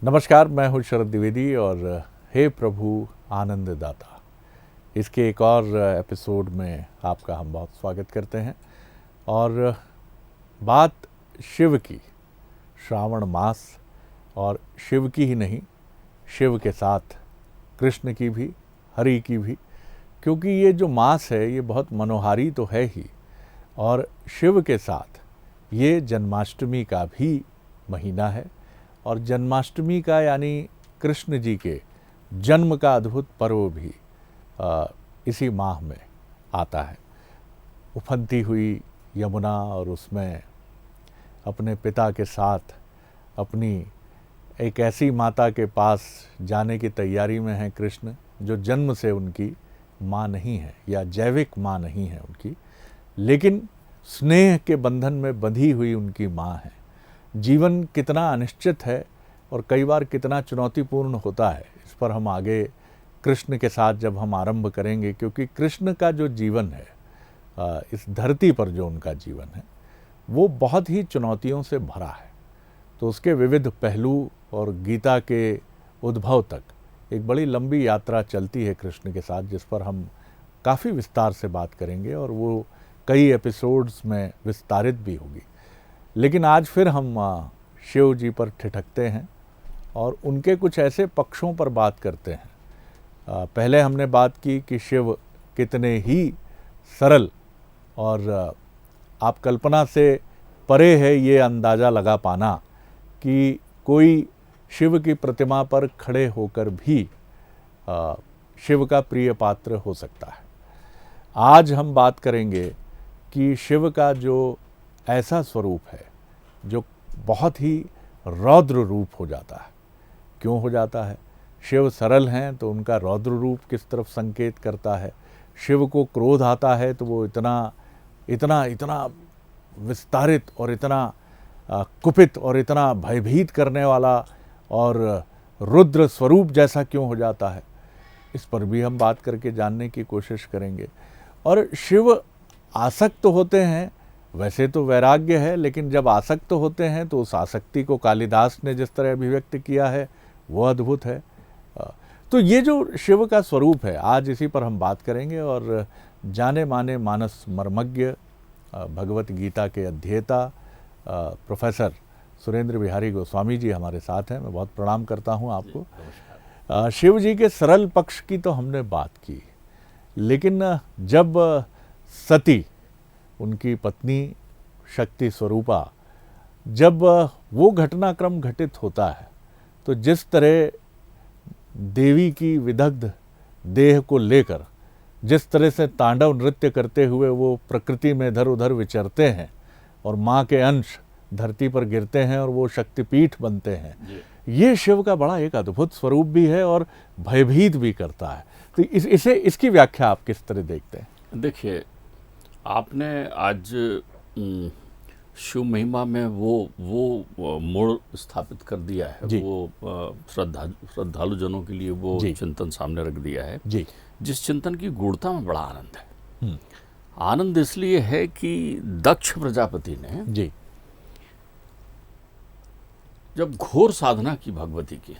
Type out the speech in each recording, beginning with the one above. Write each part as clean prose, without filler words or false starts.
नमस्कार, मैं हूँ शरद द्विवेदी और हे प्रभु आनंद दाता, इसके एक और एपिसोड में आपका हम बहुत स्वागत करते हैं। और बात शिव की, श्रावण मास, और शिव की ही नहीं, शिव के साथ कृष्ण की भी, हरि की भी, क्योंकि ये जो मास है ये बहुत मनोहारी तो है ही, और शिव के साथ ये जन्माष्टमी का भी महीना है। और जन्माष्टमी का यानी कृष्ण जी के जन्म का अद्भुत पर्व भी इसी माह में आता है। उफनती हुई यमुना और उसमें अपने पिता के साथ अपनी एक ऐसी माता के पास जाने की तैयारी में है कृष्ण, जो जन्म से उनकी माँ नहीं है या जैविक माँ नहीं है उनकी, लेकिन स्नेह के बंधन में बंधी हुई उनकी माँ है। जीवन कितना अनिश्चित है और कई बार कितना चुनौतीपूर्ण होता है, इस पर हम आगे कृष्ण के साथ जब हम आरंभ करेंगे, क्योंकि कृष्ण का जो जीवन है, इस धरती पर जो उनका जीवन है वो बहुत ही चुनौतियों से भरा है। तो उसके विविध पहलू और गीता के उद्भव तक एक बड़ी लंबी यात्रा चलती है कृष्ण के साथ, जिस पर हम काफ़ी विस्तार से बात करेंगे और वो कई एपिसोड्स में विस्तारित भी होगी। लेकिन आज फिर हम शिव जी पर ठिठकते हैं और उनके कुछ ऐसे पक्षों पर बात करते हैं। पहले हमने बात की कि शिव कितने ही सरल और आप कल्पना से परे है ये अंदाज़ा लगा पाना कि कोई शिव की प्रतिमा पर खड़े होकर भी शिव का प्रिय पात्र हो सकता है। आज हम बात करेंगे कि शिव का जो ऐसा स्वरूप है जो बहुत ही रौद्र रूप हो जाता है। क्यों हो जाता है? शिव सरल हैं तो उनका रौद्र रूप किस तरफ संकेत करता है। शिव को क्रोध आता है तो वो इतना इतना इतना विस्तारित और इतना कुपित और इतना भयभीत करने वाला और रुद्र स्वरूप जैसा क्यों हो जाता है, इस पर भी हम बात करके जानने की कोशिश करेंगे। और शिव आसक्त होते हैं, वैसे तो वैराग्य है, लेकिन जब आसक्त होते हैं तो उस आसक्ति को कालिदास ने जिस तरह अभिव्यक्त किया है वो अद्भुत है। तो ये जो शिव का स्वरूप है, आज इसी पर हम बात करेंगे। और जाने माने मानस मर्मज्ञ, भगवत गीता के अध्येता प्रोफेसर सुरेंद्र बिहारी गोस्वामी जी हमारे साथ हैं। मैं बहुत प्रणाम करता हूं आपको। शिव जी के सरल पक्ष की तो हमने बात की, लेकिन जब सती, उनकी पत्नी शक्ति स्वरूपा, जब वो घटनाक्रम घटित होता है तो जिस तरह देवी की विदग्ध देह को लेकर जिस तरह से तांडव नृत्य करते हुए वो प्रकृति में इधर उधर विचरते हैं और माँ के अंश धरती पर गिरते हैं और वो शक्तिपीठ बनते हैं, ये शिव का बड़ा एक अद्भुत स्वरूप भी है और भयभीत भी करता है। तो इसकी व्याख्या आप किस तरह देखते हैं? देखिए, आपने आज शिव महिमा में वो मोड़ स्थापित कर दिया है, वो श्रद्धालु जनों के लिए वो चिंतन सामने रख दिया है जी। जिस चिंतन की गूढ़ता में बड़ा आनंद है। आनंद इसलिए है कि दक्ष प्रजापति ने जी जब घोर साधना की भगवती की,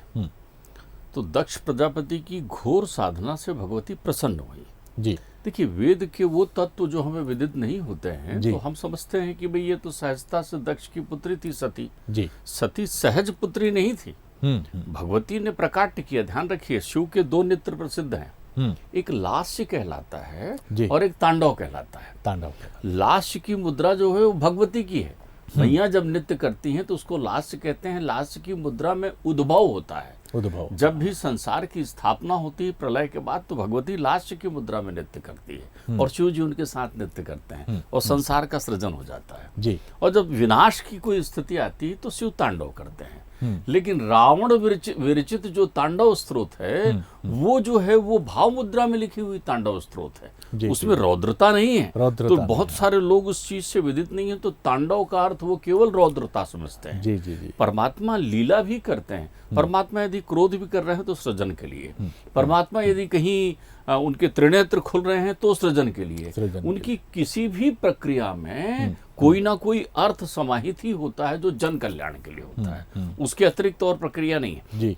तो दक्ष प्रजापति की घोर साधना से भगवती प्रसन्न हुई जी। देखिए, वेद के वो तत्व जो हमें विदित नहीं होते हैं तो हम समझते हैं कि भाई ये तो सहजता से दक्ष की पुत्री थी सती जी। सती सहज पुत्री नहीं थी, भगवती ने प्रकाट्य किया। ध्यान रखिए, शिव के दो नेत्र प्रसिद्ध हैं, एक लास्य कहलाता है और एक तांडव कहलाता है। तांडव, लास्य की मुद्रा जो है वो भगवती की है। मैया जब नृत्य करती हैं तो उसको लास्य कहते हैं। लास्य की मुद्रा में उद्भव होता है। जब भी संसार की स्थापना होती है प्रलय के बाद, तो भगवती लास्य की मुद्रा में नृत्य करती है और शिव जी उनके साथ नृत्य करते हैं और संसार का सृजन हो जाता है जी। और जब विनाश की कोई स्थिति आती है तो शिव तांडव करते हैं। लेकिन रावण विरचित जो तांडव स्त्रोत है वो जो है वो भाव मुद्रा में लिखी हुई तांडव स्त्रोत है। उसमें रौद्रता नहीं है। तो बहुत नहीं सारे लोग उस चीज से विदित नहीं है, तो तांडव का अर्थ वो केवल रौद्रता समझते हैं। जी जी जी। परमात्मा लीला भी करते हैं। परमात्मा यदि क्रोध भी कर रहे हैं तो सृजन के लिए, परमात्मा यदि कहीं उनके त्रिनेत्र खुल रहे हैं तो सृजन के लिए। उनकी किसी भी प्रक्रिया में कोई ना कोई अर्थ समाहित ही होता है जो जन कल्याण के लिए होता है, उसके अतिरिक्त और प्रक्रिया नहीं है जी।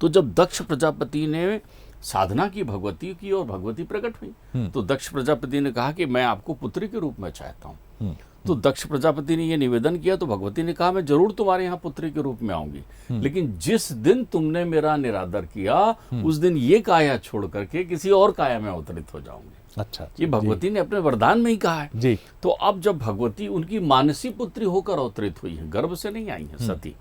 तो जब दक्ष प्रजापति ने साधना की भगवती की और भगवती प्रकट हुई, तो दक्ष प्रजापति ने कहा कि मैं आपको पुत्री के रूप में चाहता हूँ। तो दक्ष प्रजापति ने यह निवेदन किया, तो भगवती ने कहा मैं जरूर तुम्हारे यहाँ पुत्री के रूप में आऊंगी, लेकिन जिस दिन तुमने मेरा निरादर किया उस दिन ये काया छोड़ करके किसी और काया में अवतरित हो जाऊंगी। अच्छा, ये भगवती ने अपने वरदान में ही कहा है जी। तो अब जब भगवती उनकी मानसी पुत्री होकर अवतरित हुई है, गर्भ से नहीं आई है सती,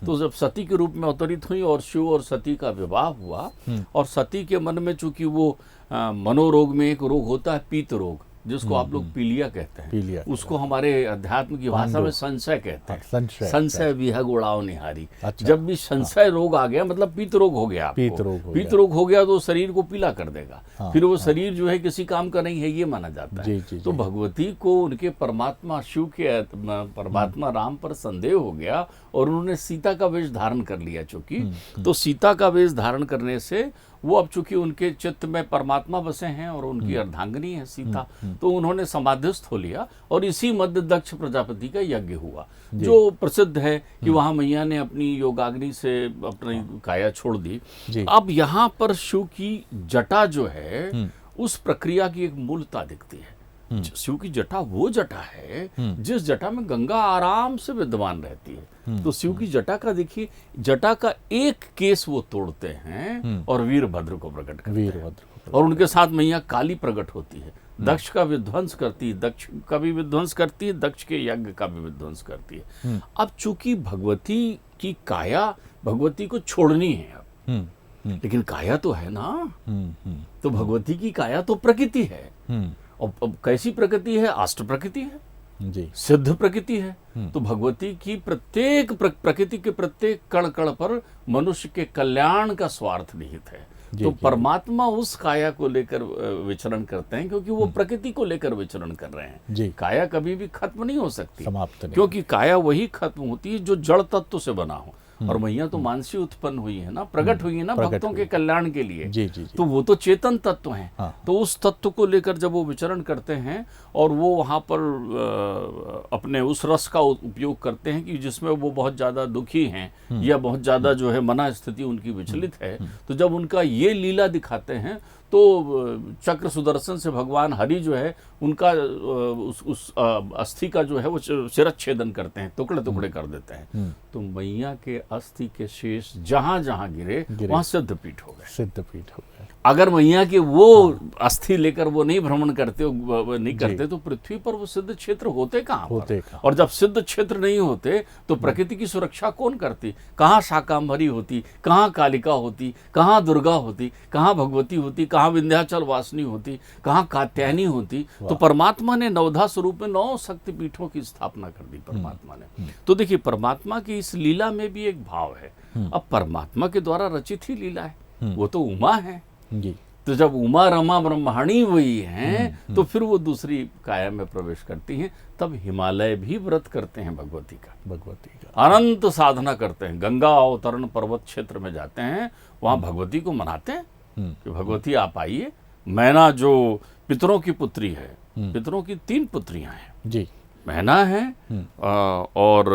तो जब सती के रूप में अवतरित हुई और शिव और सती का विवाह हुआ, और सती के मन में चूंकि वो मनोरोग में एक रोग होता है पीत रोग, जिसको आप लोग पीलिया कहते हैं, उसको हमारे अध्यात्म की भाषा में संशय कहते हैं। संशय विहग उड़ाव निहारी। अच्छा, जब भी संशय रोग आ गया मतलब पीत रोग हो गया, पीत रोग हो गया तो शरीर को पीला कर देगा, फिर वो शरीर जो है किसी काम का नहीं है ये माना जाता है। तो भगवती को उनके परमात्मा शिव के परमात्मा राम पर संदेह हो गया और उन्होंने सीता का वेश धारण कर लिया। चूंकि तो सीता का वेश धारण करने से वो अब चूंकि उनके चित्त में परमात्मा बसे हैं और उनकी अर्धांगिनी है सीता, तो उन्होंने समाधिस्थ हो लिया और इसी मध्य दक्ष प्रजापति का यज्ञ हुआ, जो प्रसिद्ध है कि वहां मैया ने अपनी योगाग्नि से अपनी काया छोड़ दी। अब यहाँ पर शिव की जटा जो है उस प्रक्रिया की एक मूलता दिखती है। शिव की जटा वो जटा है जिस जटा में गंगा आराम से विद्यमान रहती है। तो शिव की जटा का देखिए, जटा का एक केस वो तोड़ते हैं और वीरभद्र को प्रकट करते हैं, और उनके साथ मैया काली प्रकट होती है, दक्ष का विध्वंस करती है, दक्ष का भी विध्वंस करती है, दक्ष के यज्ञ का भी विध्वंस करती है। अब चूंकि भगवती की काया भगवती को छोड़नी है अब, लेकिन काया तो है ना, तो भगवती की काया तो प्रकृति है। अब कैसी प्रकृति है? अष्ट प्रकृति है जी, सिद्ध प्रकृति है। तो भगवती की प्रत्येक प्रकृति के प्रत्येक कण कण पर मनुष्य के कल्याण का स्वार्थ निहित है। तो परमात्मा उस काया को लेकर विचरण करते हैं, क्योंकि वो प्रकृति को लेकर विचरण कर रहे हैं। काया कभी भी खत्म नहीं हो सकती, समाप्त नहीं, क्योंकि काया वही खत्म होती है जो जड़ तत्व से बना हो। और मैया तो मानसी उत्पन्न हुई है ना, प्रकट हुई है ना भक्तों के कल्याण के लिए। जी, जी, जी। तो वो तो चेतन तत्व हैं। हाँ। तो उस तत्व को लेकर जब वो विचरण करते हैं और वो वहाँ पर अपने उस रस का उपयोग करते हैं कि जिसमें वो बहुत ज़्यादा दुखी हैं या बहुत ज़्यादा जो है मना स्थिति उनकी विचलित है, तो जब उनका ये लीला दिखाते हैं तो चक्र सुदर्शन से भगवान हरि जो है उनका उस अस्थि का जो है वो शिरच्छेदन करते हैं, टुकड़े टुकड़े कर देते हैं। तो मैया के अस्थि के शेष जहां जहां गिरे वहां सिद्धपीठ हो गए, सिद्धपीठ हो गए। अगर मैया के वो अस्थि लेकर वो नहीं भ्रमण करते, नहीं करते, तो पृथ्वी पर वो सिद्ध क्षेत्र होते कहाँ होते। और जब सिद्ध क्षेत्र नहीं होते तो प्रकृति की सुरक्षा कौन करती? कहाँ शाकांभरी होती, कहाँ कालिका होती, कहाँ दुर्गा होती, कहाँ भगवती होती, कहाँ विंध्याचल वासिनी होती, कहाँ कात्यायनी होती। तो परमात्मा ने नवधा स्वरूप में 9 शक्तिपीठों की स्थापना कर दी परमात्मा ने। तो देखिए परमात्मा की इस लीला में भी एक भाव है। अब परमात्मा के द्वारा रचित ही लीला है, वो तो उमा है जी। तो जब उमा रमा ब्रह्माणी हुई हैं तो फिर वो दूसरी काया में प्रवेश करती हैं। तब हिमालय भी व्रत करते हैं भगवती का अनंत साधना करते हैं। गंगा अवतरण पर्वत क्षेत्र में जाते हैं, वहां भगवती को मनाते हैं कि भगवती आप आइए। मैना जो पितरों की पुत्री है, पितरों की 3 पुत्रियां हैं जी, मैना है और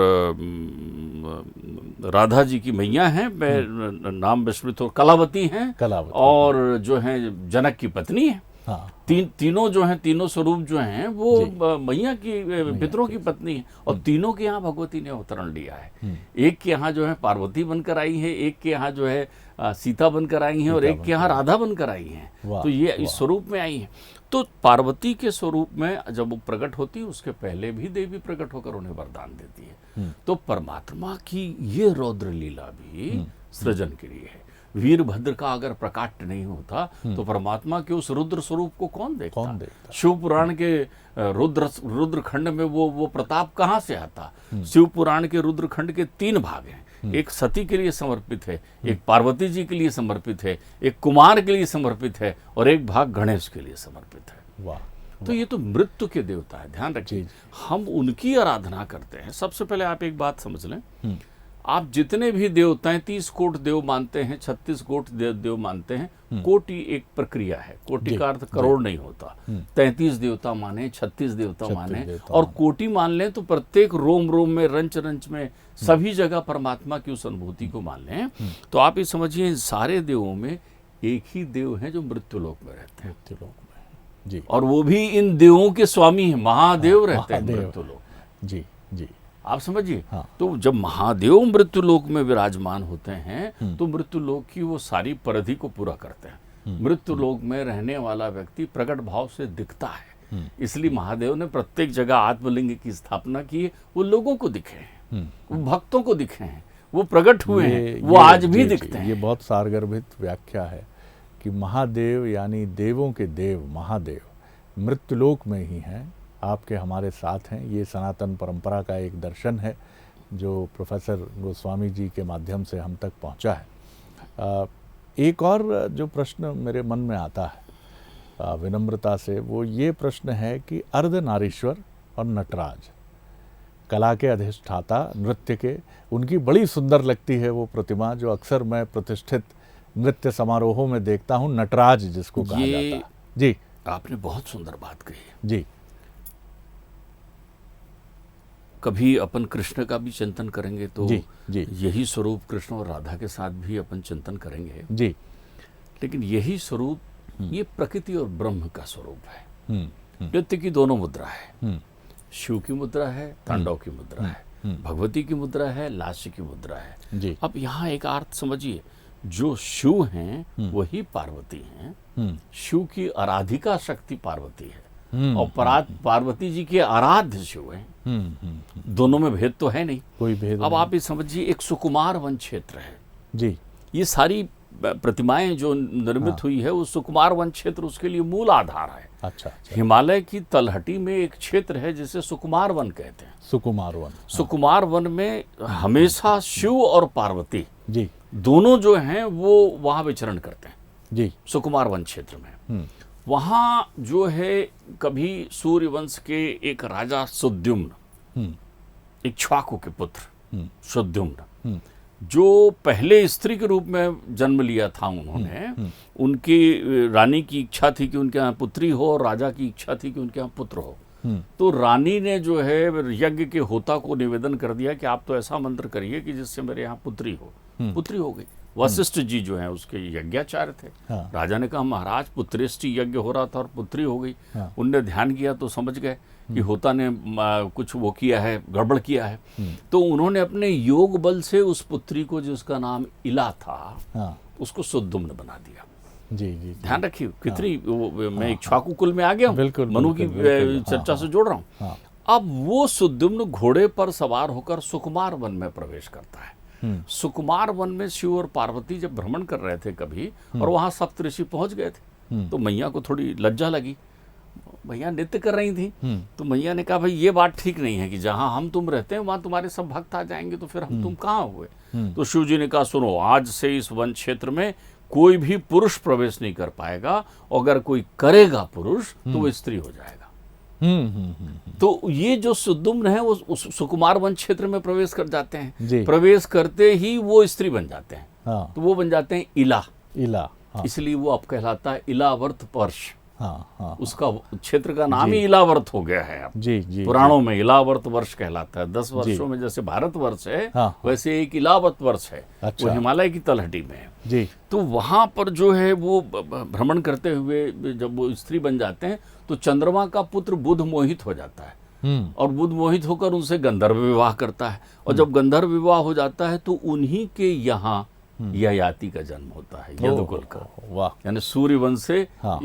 राधा जी की मैया हैं, नाम विस्मृत हो, कलावती हैं, और जो है जनक की पत्नी है। हाँ। तीनों जो हैं, तीनों स्वरूप जो हैं वो मैया की पितरों की पत्नी है, और तीनों के यहाँ भगवती ने अवतरण लिया है। एक के यहाँ जो है पार्वती बनकर आई है, एक के यहाँ जो है सीता बनकर आई हैं, और एक के यहाँ राधा बनकर आई हैं। तो ये इस स्वरूप में आई हैं। तो पार्वती के स्वरूप में जब वो प्रकट होती है उसके पहले भी देवी प्रकट होकर उन्हें वरदान देती है। तो परमात्मा की ये रौद्र लीला भी सृजन के लिए है। वीरभद्र का अगर प्रकाट्य नहीं होता तो परमात्मा के उस रुद्र स्वरूप को कौन देखता? शिव पुराण के रुद्र खंड में वो प्रताप कहाँ से आता? शिव पुराण के रुद्र खंड के 3 भाग हैं। एक सती के लिए समर्पित है, एक पार्वती जी के लिए समर्पित है, एक कुमार के लिए समर्पित है, और एक भाग गणेश के लिए समर्पित है। वाह। तो ये तो मृत्यु के देवता है, ध्यान रखिए। हम उनकी आराधना करते हैं। सबसे पहले आप एक बात समझ लें, आप जितने भी देवताएं 30 कोट देव मानते हैं, 36 कोट देव मानते हैं, कोटि एक प्रक्रिया है। कोटि का अर्थ करोड़ नहीं होता। 33 देवता माने, 36 देवता माने, और कोटि मान लें तो प्रत्येक रोम रोम में, रंच रंच में, सभी जगह परमात्मा की उस अनुभूति को मान लें, तो आप ये समझिए सारे देवों में एक ही देव है जो मृत्युलोक में रहते हैं। मृत्युलोक में जी। और वो भी इन देवों के स्वामी हैं, महादेव रहते हैं मृत्युलोक। जी जी, आप समझिए। हाँ। तो जब महादेव मृत्युलोक में विराजमान होते हैं तो मृत्युलोक की वो सारी परिधि को पूरा करते हैं। मृत्युलोक में रहने वाला व्यक्ति प्रकट भाव से दिखता है, इसलिए महादेव ने प्रत्येक जगह आत्मलिंग की स्थापना की है। वो लोगों को दिखे हैं, वो भक्तों को दिखे हैं, वो प्रकट हुए हैं, वो आज भी दिखते हैं। ये बहुत सारगर्भित व्याख्या है कि महादेव यानी देवों के देव महादेव मृत्युलोक में ही हैं, आपके हमारे साथ हैं। ये सनातन परंपरा का एक दर्शन है जो प्रोफेसर गोस्वामी जी के माध्यम से हम तक पहुंचा है। एक और जो प्रश्न मेरे मन में आता है विनम्रता से, वो ये प्रश्न है कि अर्धनारीश्वर और नटराज, कला के अधिष्ठाता, नृत्य के, उनकी बड़ी सुंदर लगती है वो प्रतिमा जो अक्सर मैं प्रतिष्ठित नृत्य समारोहों में देखता हूँ, नटराज जिसको कहा जाता है। जी, आपने बहुत सुंदर बात कही है। जी, कभी अपन कृष्ण का भी चिंतन करेंगे तो जी, जी, यही स्वरूप कृष्ण और राधा के साथ भी अपन चिंतन करेंगे। जी, लेकिन यही स्वरूप ये प्रकृति और ब्रह्म का स्वरूप है। नृत्य की दोनों मुद्रा है, शिव की मुद्रा है, तांडव की मुद्रा है, भगवती की मुद्रा है, लास्य की मुद्रा है। जी। अब यहाँ एक अर्थ समझिए, जो शिव हैं वही पार्वती हैं। शिव की आराधिका शक्ति पार्वती है और पार्वती जी के आराध्य शिव हैं। दोनों में भेद तो है नहीं, कोई भेद अब आप ये समझिए, एक सुकुमार वन क्षेत्र है। जी, ये सारी प्रतिमाएं जो निर्मित हुई है वो सुकुमार वन क्षेत्र उसके लिए मूल आधार है। अच्छा, हिमालय की तलहटी में एक क्षेत्र है जिसे सुकुमार वन कहते हैं। सुकुमार वन। सुकुमार वन में हमेशा शिव और पार्वती जी, दोनों जो हैं वो वहां विचरण करते हैं। जी, सुकुमार वन क्षेत्र में वहां जो है, कभी सूर्यवंश के एक राजा सुद्युम्न, इक्ष्वाकु के पुत्र सुद्युम्न, जो पहले स्त्री के रूप में जन्म लिया था उन्होंने, उनकी रानी की इच्छा थी कि उनके यहाँ पुत्री हो और राजा की इच्छा थी कि उनके यहाँ पुत्र हो। तो रानी ने जो है यज्ञ के होता को निवेदन कर दिया कि आप तो ऐसा मंत्र करिए कि जिससे मेरे यहाँ पुत्री हो। पुत्री हो गई। वशिष्ठ जी जो हैं उसके यज्ञाचार्य थे। हाँ। राजा ने कहा महाराज पुत्रेष्टि यज्ञ हो रहा था और पुत्री हो गई। हाँ। उनने ध्यान किया तो समझ गए कि होता ने कुछ वो किया है, गड़बड़ किया है। तो उन्होंने अपने योग बल से उस पुत्री को, जिसका नाम इला था, हाँ, उसको सुद्युम्न बना दिया। जी, जी, ध्यान रखिए कितनी मैं इक्ष्वाकु कुल में आ गया हूँ, बिल्कुल, मनु की बिल्कुल, चर्चा से जोड़ रहा हूँ। हाँ। अब वो सुद्युम्न घोड़े पर सवार होकर सुकुमार वन में प्रवेश करता है। सुकुमार वन में शिव और पार्वती जब भ्रमण कर रहे थे कभी, और वहां सप्तऋषि पहुंच गए थे, तो मैया को थोड़ी लज्जा लगी। मैया नृत्य कर रही थी, तो मैया ने कहा भाई ये बात ठीक नहीं है कि जहां हम तुम रहते हैं वहां तुम्हारे सब भक्त आ जाएंगे, तो फिर हम तुम कहाँ हुए। तो शिव जी ने कहा सुनो, आज से इस वन क्षेत्र में कोई भी पुरुष प्रवेश नहीं कर पाएगा, अगर कोई करेगा पुरुष तो वो स्त्री हो जाएगा। तो ये जो सुद्युम्न है वो उस सुकुमार वन क्षेत्र में प्रवेश कर जाते हैं। प्रवेश करते ही वो स्त्री बन जाते हैं। हाँ। तो वो बन जाते हैं इला। इला, हाँ। इसलिए वो अब कहलाता है इलावर्त पर्श। हाँ, हाँ, उसका क्षेत्र का नाम ही इलावर्त हो गया है अब। जी, जी, पुराणों में इलावर्त वर्ष कहलाता है। 10 वर्षों में जैसे भारत वर्ष है, हाँ, वैसे एक इलावर्त वर्ष है। अच्छा। वो हिमालय की तलहटी में है। जी। तो वहां पर जो है वो भ्रमण करते हुए जब वो स्त्री बन जाते हैं तो चंद्रमा का पुत्र बुध मोहित हो जाता है, और बुध मोहित होकर उनसे गंधर्व विवाह करता है। और जब गंधर्व विवाह हो जाता है तो उन्हीं के यहाँ ययाति का जन्म होता है, यदुकुल का। वाह। यानी सूर्यवंश से। हाँ।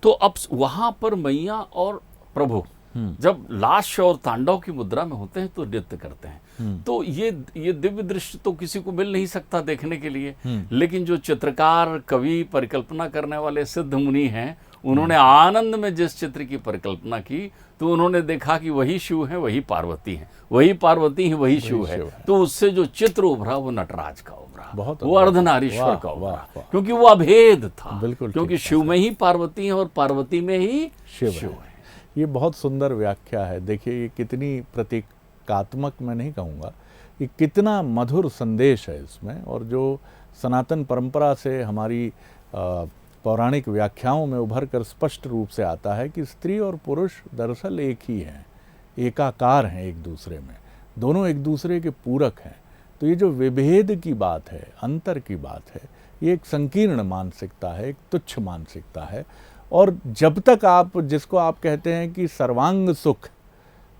तो अब वहां पर मैया और प्रभु जब लास्य और तांडव की मुद्रा में होते हैं तो नृत्य करते हैं। तो ये दिव्य दृश्य तो किसी को मिल नहीं सकता देखने के लिए, लेकिन जो चित्रकार, कवि, परिकल्पना करने वाले सिद्ध मुनि हैं उन्होंने आनंद में जिस चित्र की परिकल्पना की तो उन्होंने देखा कि वही शिव है, वही पार्वती है, वही पार्वती है, वही शिव है। तो उससे जो चित्र उभरा वो नटराज का उभरा, वो अर्धनारीश्वर का उभरा, क्योंकि वो अभेद था। बिल्कुल, क्योंकि शिव में ही पार्वती है और पार्वती में ही शिव है। ये बहुत सुंदर व्याख्या है। देखिए ये कितनी प्रतीकात्मक मैं नहीं कहूँगा, ये कितना मधुर संदेश है इसमें, और जो सनातन परंपरा से हमारी पौराणिक व्याख्याओं में उभर कर स्पष्ट रूप से आता है कि स्त्री और पुरुष दरअसल एक ही हैं, एकाकार हैं एक दूसरे में, दोनों एक दूसरे के पूरक हैं। तो ये जो विभेद की बात है, अंतर की बात है, ये एक संकीर्ण मानसिकता है, एक तुच्छ मानसिकता है। और जब तक आप, जिसको आप कहते हैं कि सर्वांग सुख,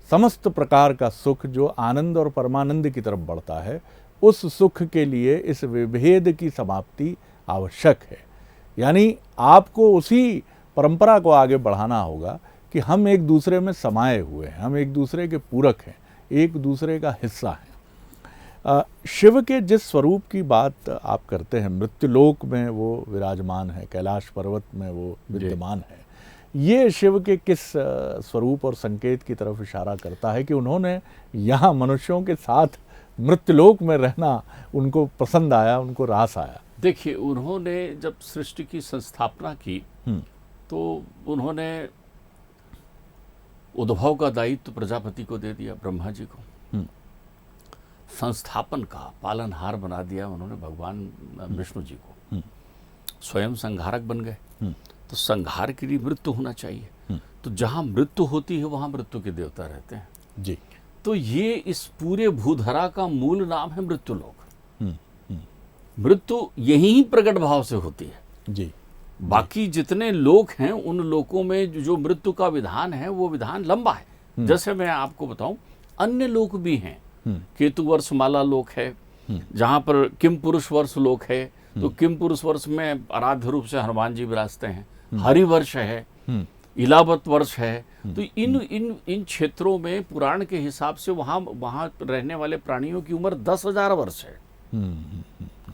समस्त प्रकार का सुख जो आनंद और परमानंद की तरफ बढ़ता है, उस सुख के लिए इस विभेद की समाप्ति आवश्यक है। यानी आपको उसी परंपरा को आगे बढ़ाना होगा कि हम एक दूसरे में समाये हुए हैं, हम एक दूसरे के पूरक हैं, एक दूसरे का हिस्सा हैं। शिव के जिस स्वरूप की बात आप करते हैं, मृत्युलोक में वो विराजमान है, कैलाश पर्वत में वो विद्यमान है, ये शिव के किस स्वरूप और संकेत की तरफ इशारा करता है कि उन्होंने यहाँ मनुष्यों के साथ मृत्युलोक में रहना उनको पसंद आया, उनको रास आया? देखिए, उन्होंने जब सृष्टि की संस्थापना की तो उन्होंने उद्भव का दायित्व प्रजापति को दे दिया, ब्रह्मा जी को। संस्थापन का पालनहार बना दिया उन्होंने भगवान विष्णु जी को। स्वयं संहारक बन गए। तो संहार के लिए मृत्यु होना चाहिए, तो जहां मृत्यु होती है वहां मृत्यु के देवता रहते हैं जी। तो ये इस पूरे भूधरा का मूल नाम है मृत्युलोक। मृत्यु यही प्रकट भाव से होती है जी। बाकी जितने लोक हैं उन लोकों में जो मृत्यु का विधान है वो विधान लंबा है। जैसे मैं आपको बताऊं, अन्य लोक भी हैं। केतु वर्ष माला लोक है, जहां पर किम पुरुष वर्ष लोक है। तो किम पुरुष वर्ष में आराध्य रूप से हनुमान जी विराजते हैं। हरि वर्ष है, इलावत वर्ष है। तो इन क्षेत्रों में पुराण के हिसाब से वहां रहने वाले प्राणियों की उम्र 10,000 वर्ष है।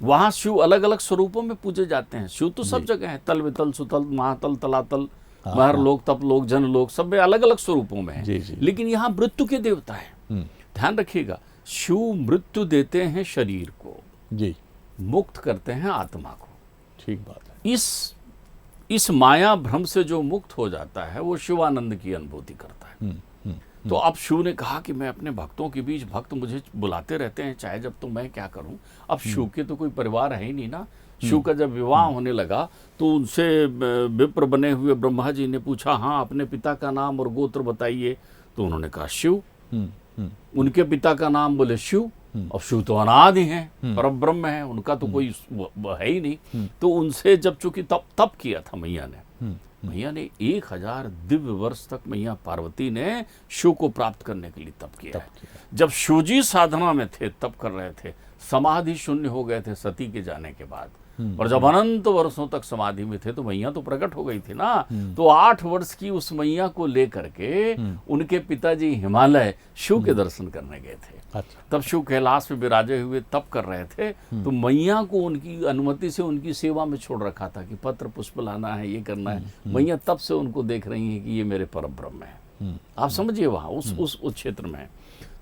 वहां शिव अलग अलग स्वरूपों में पूजे जाते हैं। शिव तो सब जगह है, तल वितल सुतल महातल तलातल महर लोक तप लोक जन लोक, सब में अलग अलग स्वरूपों में है। लेकिन यहाँ मृत्यु के देवता है। ध्यान रखिएगा, शिव मृत्यु देते हैं शरीर को जी, मुक्त करते हैं आत्मा को। ठीक बात है। इस माया भ्रम से जो मुक्त हो जाता है वो शिवानंद की अनुभूति करता है। तो अब शिव ने कहा कि मैं अपने भक्तों के बीच, भक्त मुझे बुलाते रहते हैं चाहे जब, तो मैं क्या करूं। अब शिव के तो कोई परिवार है ही नहीं ना। शिव का जब विवाह होने लगा तो उनसे विप्र बने हुए ब्रह्मा जी ने पूछा, हाँ अपने पिता का नाम और गोत्र बताइए। तो उन्होंने कहा शिव। उनके पिता का नाम बोले शिव। और शिव तो अनादि हैं, परब्रह्म है, उनका तो कोई है ही नहीं। तो उनसे जब चूंकि तप किया था मैया ने 1000 दिव्य वर्ष तक मैया पार्वती ने शिव को प्राप्त करने के लिए तप किया है। जब शिवजी साधना में थे, तप कर रहे थे, समाधि शून्य हो गए थे सती के जाने के बाद, और जब अनंत वर्षों तक समाधि में थे तो मैया तो प्रकट हो गई थी ना। तो 8 वर्ष की उस मैया को लेकर के उनके पिताजी हिमालय शिव के दर्शन करने गए थे। अच्छा। तब शिव कैलाश में विराजे हुए तप कर रहे थे। तो मैया को उनकी अनुमति से उनकी सेवा में छोड़ रखा था कि पत्र पुष्प लाना है, ये करना है। मैया तब से उनको देख रही है कि ये मेरे परब्रह्म है। आप समझिए, वहां उस क्षेत्र में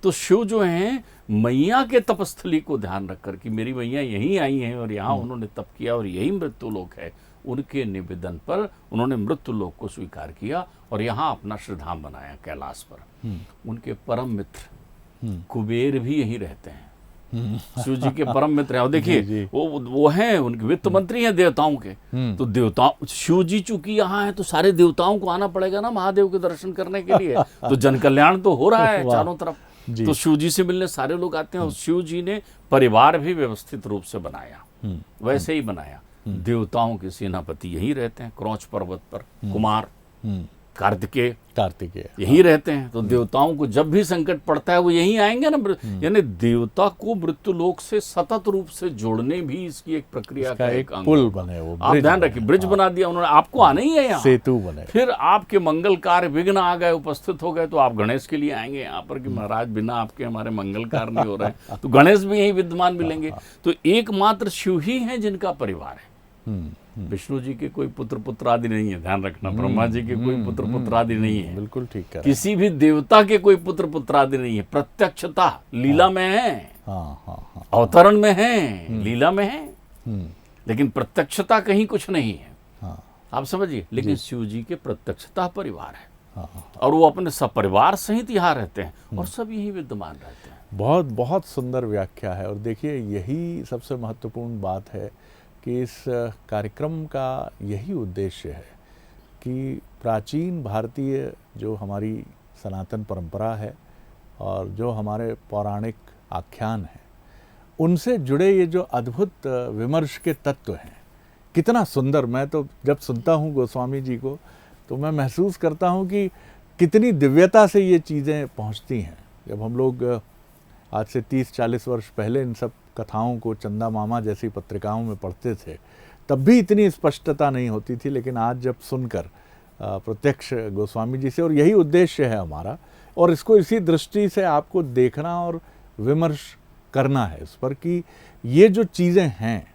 तो शिव जो हैं मैया के तपस्थली को ध्यान रखकर कि मेरी मैया यहीं आई हैं और यहाँ उन्होंने तप किया और यही मृत्यु लोक है, उनके निवेदन पर उन्होंने मृत्यु लोक को स्वीकार किया और यहाँ अपना श्रीधाम बनाया कैलाश पर। उनके परम मित्र कुबेर भी यहीं रहते हैं। शिव जी के परम मित्र हैं। और देखिए वो हैं, उनके वित्त मंत्री हैं देवताओं के। तो देवताओं, शिव जी चूंकि यहाँ है तो सारे देवताओं को आना पड़ेगा ना महादेव के दर्शन करने के लिए। तो जन कल्याण तो हो रहा है चारों तरफ। तो शिव जी से मिलने सारे लोग आते हैं। और शिव जी ने परिवार भी व्यवस्थित रूप से बनाया, वैसे ही बनाया। देवताओं के सेनापति यही रहते हैं क्रौच पर्वत पर। कुमार कार्तिकेय यही रहते हैं। तो देवताओं को जब भी संकट पड़ता है वो यहीं आएंगे ना। यानी देवता को मृत्यु लोक से सतत रूप से जोड़ने भी इसकी एक प्रक्रिया का एक पुल बने। वो आप ध्यान रखिए, ब्रिज बना दिया उन्होंने, आपको आना ही है यहाँ, सेतु बने। फिर आपके मंगल कार्य विघ्न आ गए, उपस्थित हो गए, तो आप गणेश के लिए आएंगे यहाँ पर कि महाराज बिना आपके हमारे मंगल कार्य नहीं हो रहे हैं। तो गणेश भी यहीं विद्यमान मिलेंगे। तो एकमात्र शिव ही है जिनका परिवार है। विष्णु जी के कोई पुत्र आदि नहीं है, ध्यान रखना। ब्रह्मा जी के कोई पुत्र आदि नहीं है, बिल्कुल ठीक है। किसी भी देवता के कोई पुत्र आदि नहीं है। प्रत्यक्षता लीला में है, अवतरण में है, लीला में है, लेकिन प्रत्यक्षता कहीं कुछ नहीं है। आप समझिए। लेकिन शिव जी के प्रत्यक्षता परिवार है, और वो अपने सपरिवार सहित यहाँ रहते हैं और सब यही विद्यमान रहते हैं। बहुत बहुत सुंदर व्याख्या है। और देखिए, यही सबसे महत्वपूर्ण बात है कि इस कार्यक्रम का यही उद्देश्य है कि प्राचीन भारतीय जो हमारी सनातन परंपरा है और जो हमारे पौराणिक आख्यान हैं, उनसे जुड़े ये जो अद्भुत विमर्श के तत्व हैं, कितना सुंदर। मैं तो जब सुनता हूँ गोस्वामी जी को तो मैं महसूस करता हूँ कि कितनी दिव्यता से ये चीज़ें पहुँचती हैं। जब हम लोग आज से 30-40 वर्ष पहले इन सब कथाओं को चंदा मामा जैसी पत्रिकाओं में पढ़ते थे, तब भी इतनी स्पष्टता नहीं होती थी। लेकिन आज जब सुनकर प्रत्यक्ष गोस्वामी जी से, और यही उद्देश्य है हमारा, और इसको इसी दृष्टि से आपको देखना और विमर्श करना है इस पर कि ये जो चीज़ें हैं,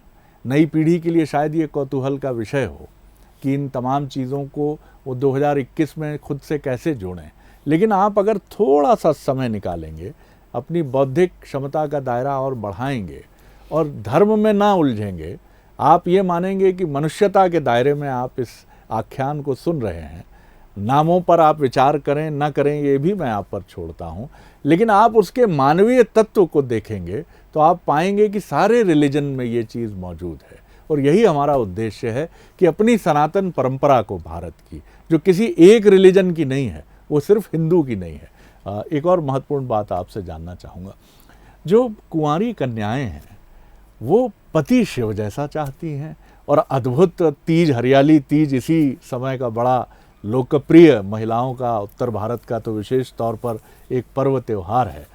नई पीढ़ी के लिए शायद ये कौतूहल का विषय हो कि इन तमाम चीज़ों को वो 2021 में खुद से कैसे जोड़ें। लेकिन आप अगर थोड़ा सा समय निकालेंगे, अपनी बौद्धिक क्षमता का दायरा और बढ़ाएंगे और धर्म में ना उलझेंगे, आप ये मानेंगे कि मनुष्यता के दायरे में आप इस आख्यान को सुन रहे हैं। नामों पर आप विचार करें ना करें ये भी मैं आप पर छोड़ता हूँ, लेकिन आप उसके मानवीय तत्व को देखेंगे तो आप पाएंगे कि सारे रिलीजन में ये चीज़ मौजूद है। और यही हमारा उद्देश्य है कि अपनी सनातन परंपरा को, भारत की, जो किसी एक रिलीजन की नहीं है, वो सिर्फ हिंदू की नहीं है। एक और महत्वपूर्ण बात आपसे जानना चाहूँगा, जो कुंवारी कन्याएं हैं वो पति शिव जैसा चाहती हैं, और अद्भुत तीज, हरियाली तीज इसी समय का बड़ा लोकप्रिय महिलाओं का, उत्तर भारत का तो विशेष तौर पर एक पर्व त्यौहार है।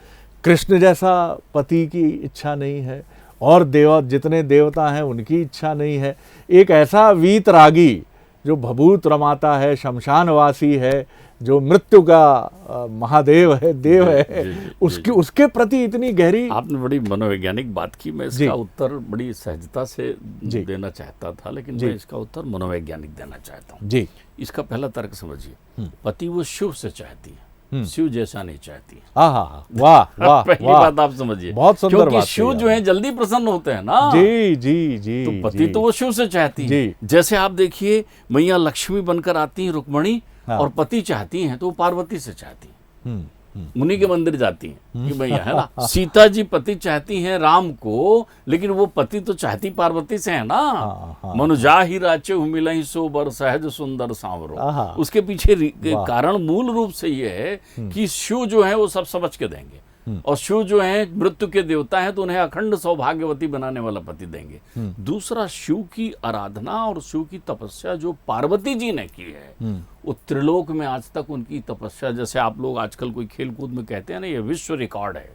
कृष्ण जैसा पति की इच्छा नहीं है, और जितने देवता हैं उनकी इच्छा नहीं है। एक ऐसा वीतरागी जो भभूत रमाता है, शमशानवासी है, जो मृत्यु का महादेव है, देव है, उसके प्रति इतनी गहरी। आपने बड़ी मनोवैज्ञानिक बात की। मैं इसका उत्तर बड़ी सहजता से देना चाहता था, लेकिन मैं इसका उत्तर मनोवैज्ञानिक देना चाहता हूँ जी। इसका पहला तर्क समझिए, पति वो शिव से चाहती है, शिव जैसा नहीं चाहती। वाह पहली बात आप समझिए, बहुत सुंदर बात। क्योंकि शिव जो है जल्दी प्रसन्न होते हैं ना। जी। तो पति तो वो शिव से चाहती है। जैसे आप देखिए, मैया लक्ष्मी बनकर आती हैं रुक्मणी, और पति चाहती हैं तो वो पार्वती से चाहती हैं, मुनि के मंदिर जाती हैं कि भैया, है ना। सीता जी पति चाहती हैं राम को, लेकिन वो पति तो चाहती पार्वती से है ना। मनुजा ही राचे मिलहि सो बर सहज सुंदर सांवरो। उसके पीछे कारण मूल रूप से ये है कि शिव जो है वो सब समझ के देंगे, और शिव जो है मृत्यु के देवता हैं, तो उन्हें अखंड सौभाग्यवती बनाने वाला पति देंगे। दूसरा, शिव की आराधना और शिव की तपस्या जो पार्वती जी ने की है, वो त्रिलोक में आज तक उनकी तपस्या, जैसे आप लोग आजकल कोई खेल कूद में कहते हैं ना ये विश्व रिकॉर्ड है,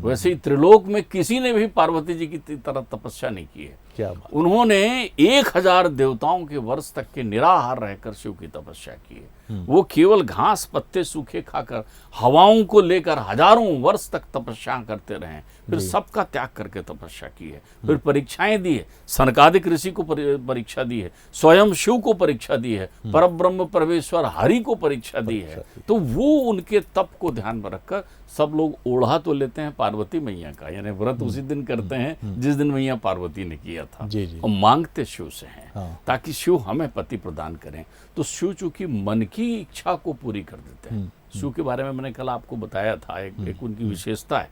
वैसे ही त्रिलोक में किसी ने भी पार्वती जी की तरह तपस्या नहीं की है। क्या बात। उन्होंने 1000 देवताओं के वर्ष तक के निराहार रहकर शिव की तपस्या की है। वो केवल घास पत्ते सूखे खाकर, हवाओं को लेकर हजारों वर्ष तक तपस्या करते रहे, फिर सबका त्याग करके तपस्या की है। फिर परीक्षाएं दी है, सनकादिक ऋषि को परीक्षा दी है, स्वयं शिव को परीक्षा दी है, परब्रह्म परमेश्वर हरि को परीक्षा दी है। तो वो उनके तप को ध्यान में रखकर सब लोग ओढ़ा तो लेते हैं पार्वती मैया का, यानी व्रत उसी दिन करते हैं जिस दिन मैया पार्वती ने किया था, और मांगते शिव से हैं ताकि शिव हमें पति प्रदान करें। तो शिव चूंकि मन की इच्छा को पूरी कर देते हैं। शिव के बारे में मैंने कल आपको बताया था, एक उनकी विशेषता है,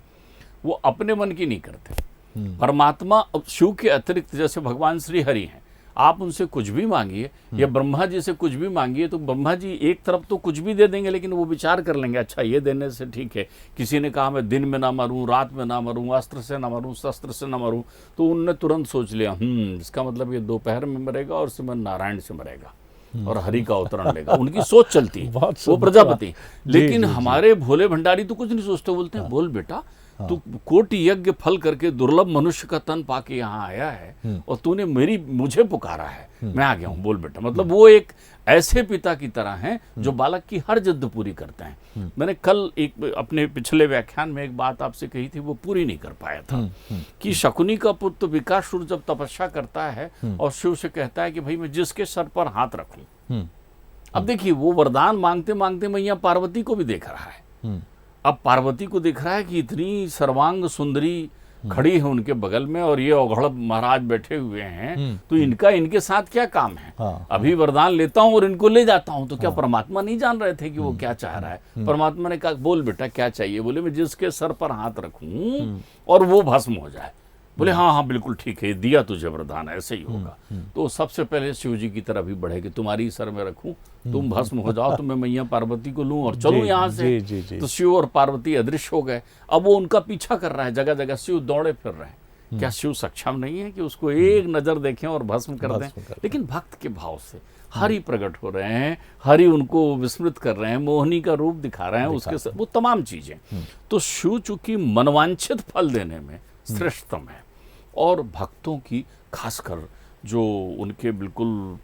वो अपने मन की नहीं करते। परमात्मा शिव के अतिरिक्त, जैसे भगवान श्री हरि हैं, आप उनसे कुछ भी मांगिए या ब्रह्मा जी से कुछ भी मांगिए, तो ब्रह्मा जी एक तरफ तो कुछ भी दे देंगे, लेकिन वो विचार कर लेंगे, अच्छा ये देने से ठीक है। किसी ने कहा मैं दिन में ना मरूं, रात में ना मरूं, अस्त्र से ना मरूं, शस्त्र से ना मरूं, तो उनने तुरंत सोच लिया इसका मतलब ये दोपहर में मरेगा और श्रीमन नारायण से मरेगा और हरि का अवतरण लेगा। उनकी सोच चलती है, वो प्रजापति। लेकिन हमारे भोले भंडारी तो कुछ नहीं सोचते, बोलते हैं बोल बेटा हाँ। तू कोटि यज्ञ फल करके दुर्लभ मनुष्य का तन पाके यहाँ आया है और तूने मुझे पुकारा है, मैं आ गया हूँ, बोल बेटा। मतलब वो एक ऐसे पिता की तरह हैं जो बालक की हर जिद पूरी करते हैं। मैंने कल एक अपने पिछले व्याख्यान में एक बात आपसे कही थी, वो पूरी नहीं कर पाया था कि शकुनी का पुत्र विकासुर जब तपस्या करता है और शिव से कहता है कि भाई मैं जिसके सर पर हाथ रखूं। अब देखिए वो वरदान मांगते मांगते मैया पार्वती को भी देख रहा है। अब पार्वती को देख रहा है कि इतनी सर्वांग सुंदरी खड़ी है उनके बगल में और ये औघड़ महाराज बैठे हुए हैं, तो इनका इनके साथ क्या काम है। अभी वरदान लेता हूं और इनको ले जाता हूं। तो क्या परमात्मा नहीं जान रहे थे कि वो क्या चाह रहा है? परमात्मा ने कहा बोल बेटा क्या चाहिए? बोले मैं जिसके सर पर हाथ रखूं और वो भस्म हो जाए। बोले हाँ हाँ बिल्कुल ठीक है, दिया तुझे वरदान, ऐसे ही होगा। तो सबसे पहले शिव जी की तरफ ही बढ़े कि तुम्हारी सर में रखूं, तुम भस्म हो जाओ, तो मैं मैया पार्वती को लूं और चलूं यहाँ से। तो शिव और पार्वती अदृश्य हो गए। अब वो उनका पीछा कर रहा है, जगह जगह शिव दौड़े फिर रहे हैं। क्या शिव सक्षम नहीं है कि उसको एक नजर देखें और भस्म कर दें? लेकिन भक्त के भाव से हरि प्रकट हो रहे हैं, हरि उनको विस्मृत कर रहे हैं, मोहिनी का रूप दिखा रहे हैं उसके, वो तमाम चीजें। तो शिव चूंकि मनवांछित फल देने में श्रेष्ठतम है और भक्तों की खासकर जो उनके बिल्कुल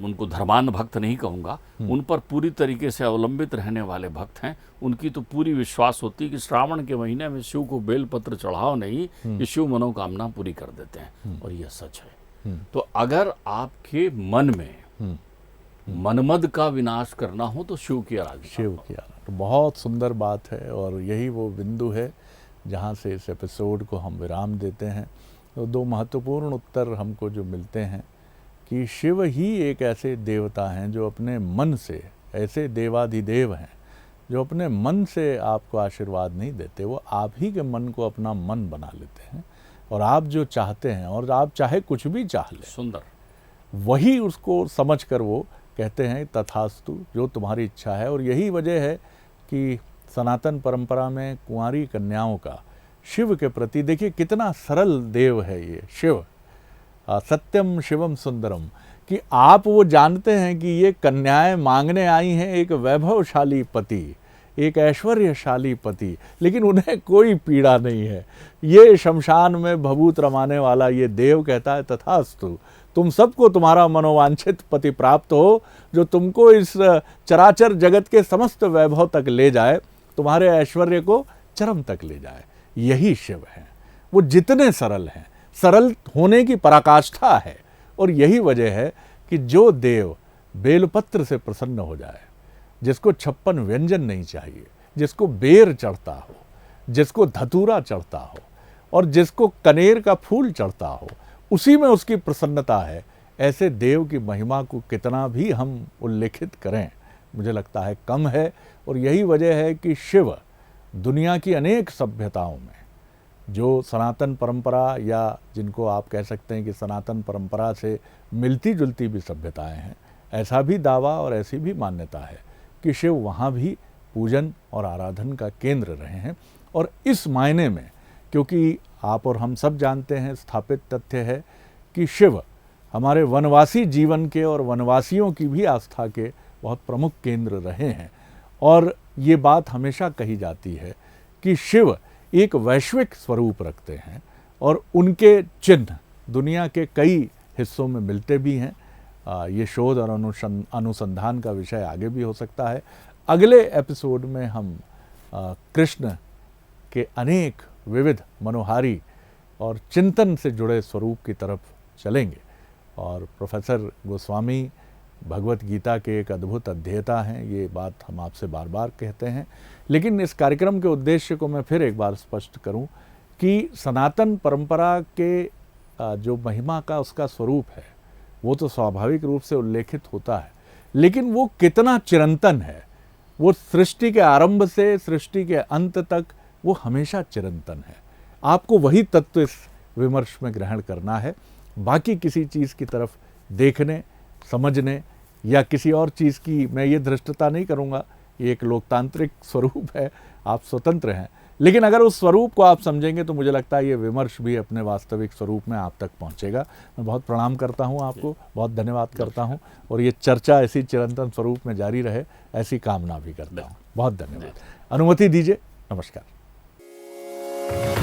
उनको धर्मांध भक्त नहीं कहूँगा, उन पर पूरी तरीके से अवलंबित रहने वाले भक्त हैं, उनकी तो पूरी विश्वास होती है कि श्रावण के महीने में शिव को बेलपत्र चढ़ाओ नहीं, ये शिव मनोकामना पूरी कर देते हैं। और यह सच है। तो अगर आपके मन में मनमद का विनाश करना हो तो शिव की आराधना। शिव की आराधना बहुत सुंदर बात है और यही वो बिंदु है जहाँ से इस एपिसोड को हम विराम देते हैं। तो दो महत्वपूर्ण उत्तर हमको जो मिलते हैं कि शिव ही एक ऐसे देवता हैं जो अपने मन से, ऐसे देवाधिदेव हैं जो अपने मन से आपको आशीर्वाद नहीं देते, वो आप ही के मन को अपना मन बना लेते हैं और आप जो चाहते हैं, और आप चाहे कुछ भी चाह लें, सुंदर, वही उसको समझ कर वो कहते हैं तथास्तु, जो तुम्हारी इच्छा है। और यही वजह है कि सनातन परंपरा में कुंवारी कन्याओं का शिव के प्रति, देखिए कितना सरल देव है ये शिव, सत्यम शिवम सुंदरम, कि आप वो जानते हैं कि ये कन्याएं मांगने आई हैं एक वैभवशाली पति, एक ऐश्वर्यशाली पति, लेकिन उन्हें कोई पीड़ा नहीं है। ये शमशान में भभूत रमाने वाला ये देव कहता है तथास्तु, तुम सबको तुम्हारा मनोवांछित पति प्राप्त हो, जो तुमको इस चराचर जगत के समस्त वैभव तक ले जाए, तुम्हारे ऐश्वर्य को चरम तक ले जाए। यही शिव है। वो जितने सरल हैं, सरल होने की पराकाष्ठा है। और यही वजह है कि जो देव बेलपत्र से प्रसन्न हो जाए, जिसको 56 व्यंजन नहीं चाहिए, जिसको बेर चढ़ता हो, जिसको धतूरा चढ़ता हो और जिसको कनेर का फूल चढ़ता हो, उसी में उसकी प्रसन्नता है, ऐसे देव की महिमा को कितना भी हम उल्लेखित करें, मुझे लगता है कम है। और यही वजह है कि शिव दुनिया की अनेक सभ्यताओं में, जो सनातन परंपरा या जिनको आप कह सकते हैं कि सनातन परंपरा से मिलती जुलती भी सभ्यताएं हैं, ऐसा भी दावा और ऐसी भी मान्यता है कि शिव वहाँ भी पूजन और आराधन का केंद्र रहे हैं। और इस मायने में, क्योंकि आप और हम सब जानते हैं, स्थापित तथ्य है कि शिव हमारे वनवासी जीवन के और वनवासियों की भी आस्था के बहुत प्रमुख केंद्र रहे हैं। और ये बात हमेशा कही जाती है कि शिव एक वैश्विक स्वरूप रखते हैं और उनके चिन्ह दुनिया के कई हिस्सों में मिलते भी हैं। ये शोध और अनुसंधान का विषय आगे भी हो सकता है। अगले एपिसोड में हम कृष्ण के अनेक विविध मनोहारी और चिंतन से जुड़े स्वरूप की तरफ चलेंगे। और प्रोफेसर गोस्वामी भगवत गीता के एक अद्भुत अध्येता हैं, ये बात हम आपसे बार बार कहते हैं। लेकिन इस कार्यक्रम के उद्देश्य को मैं फिर एक बार स्पष्ट करूं कि सनातन परंपरा के जो महिमा का उसका स्वरूप है, वो तो स्वाभाविक रूप से उल्लेखित होता है, लेकिन वो कितना चिरंतन है, वो सृष्टि के आरंभ से सृष्टि के अंत तक वो हमेशा चिरंतन है। आपको वही तत्व इस विमर्श में ग्रहण करना है। बाकी किसी चीज़ की तरफ देखने, समझने या किसी और चीज़ की मैं ये धृष्टता नहीं करूँगा। ये एक लोकतांत्रिक स्वरूप है, आप स्वतंत्र हैं, लेकिन अगर उस स्वरूप को आप समझेंगे तो मुझे लगता है ये विमर्श भी अपने वास्तविक स्वरूप में आप तक पहुँचेगा। मैं बहुत प्रणाम करता हूँ आपको, बहुत धन्यवाद करता हूँ और ये चर्चा ऐसी चिरंतन स्वरूप में जारी रहे, ऐसी कामना भी करता हूँ। बहुत धन्यवाद। अनुमति दीजिए। नमस्कार। नमस्कार।